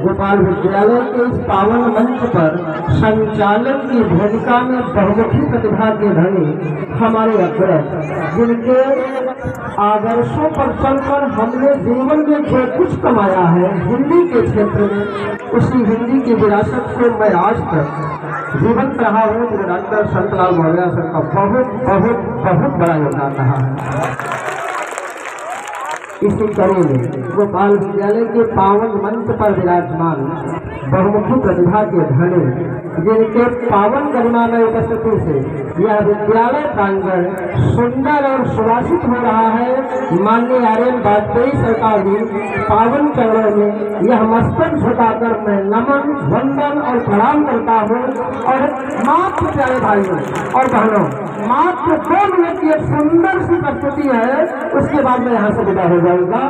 गोपाल विद्यालय के इस पावन मंच पर संचालक की भूमिका में बहुमुखी प्रतिभा के धनी हमारे अग्रज, जिनके आदर्शों पर चलकर हमने जीवन में जो कुछ कमाया है हिंदी के क्षेत्र में, उसी हिंदी की विरासत को मैं आज तक जीवंत रहा हूँ। मेरे डॉक्टर संतलाल मौर्य सर का बहुत बहुत बहुत बड़ा योगदान रहा है। इसी कड़ी में गोपाल विद्यालय के पावन मंच पर विराजमान बहुमुखी प्रतिभा के धनी, जिनके पावन गरिमामय उपस्थिति से यह विद्यालय प्रांगण सुंदर और सुवासित हो रहा है। माननीय आर्यन वाजपेयी सरकार भी पावन चरणों में यह मस्तक झुकाकर मैं नमन वंदन और प्रणाम करता हूँ। और मात्र प्यारे भाइयों और बहनों, मात्र 2 मिनट की एक सुंदर सी प्रस्तुति है, उसके बाद मैं यहाँ से विदा हो जाऊंगा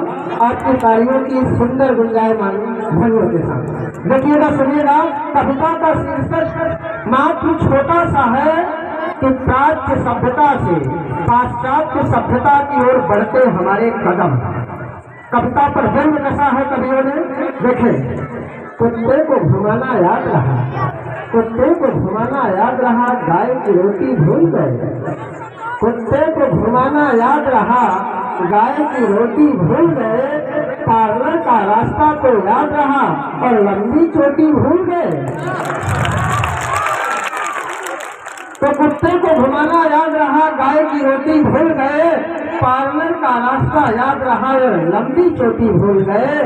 आपकी तालियों की सुंदर गुंजायमान ध्वनियों के साथ। देखिएगा, सुनिएगा। कविता का शीर्षक मात्र छोटा सा है कि प्राच्य सभ्यता से पाश्चात्य सभ्यता की ओर बढ़ते हमारे कदम। कविता पर व्यंग कसा है कवियों ने। देखे, कुत्ते को घुमाना याद रहा, कुत्ते को घुमाना याद रहा, गाय की रोटी भूल गए। कुत्ते को घुमाना याद रहा, गाय की रोटी भूल गए। पार्लर का रास्ता तो याद रहा और लंबी चोटी भूल गए। तो कुत्ते को घुमाना याद रहा, गाय की रोटी भूल गए। पार्लर का रास्ता याद रहा और लंबी चोटी भूल गए।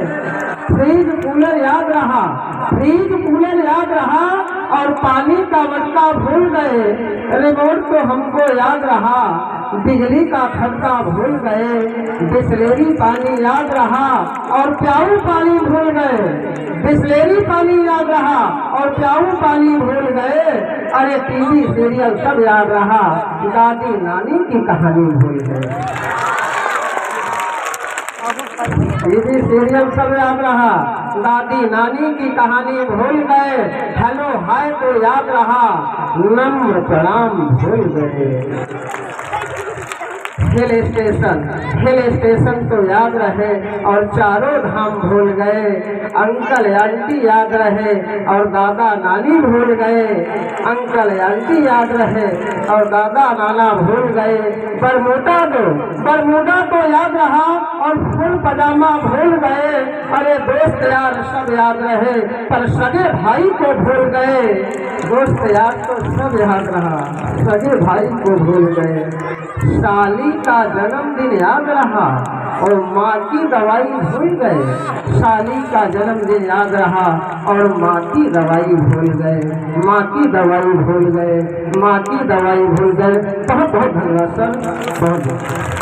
फ्रीज कूलर याद रहा, फ्रीज कूलर याद रहा और पानी का मटका भूल गए। रिमोट तो हमको याद रहा, बिजली का खटका भूल गए। बिस्लेरी पानी याद रहा और प्याऊ पानी भूल गए। बिस्लेरी पानी याद रहा और प्याऊ पानी भूल गए। अरे टीवी सीरियल सब याद रहा, दादी नानी की कहानी भूल गए। टीवी सीरियल सब याद रहा, दादी नानी की कहानी भूल गए। हेलो हाय तो याद रहा, नम्र प्रणाम भूल गए। हिल स्टेशन तो याद रहे और चारों धाम भूल गए। अंकल आंटी याद रहे और दादा नानी भूल गए। अंकल आंटी याद रहे और दादा नाना भूल गए। बरमूडा तो याद रहा और फुल पजामा भूल गए। अरे दोस्त यार सब याद रहे पर सगे भाई को भूल गए। दोस्त यार तो सब याद रहा, सगे भाई को भूल गए। साली का जन्मदिन याद रहा और माँ की दवाई भूल गए। साली का जन्मदिन याद रहा और माँ की दवाई भूल गए। माँ की दवाई भूल गए, माँ की दवाई भूल गए। बहुत बहुत धन्यवाद सर, बहुत बहुत।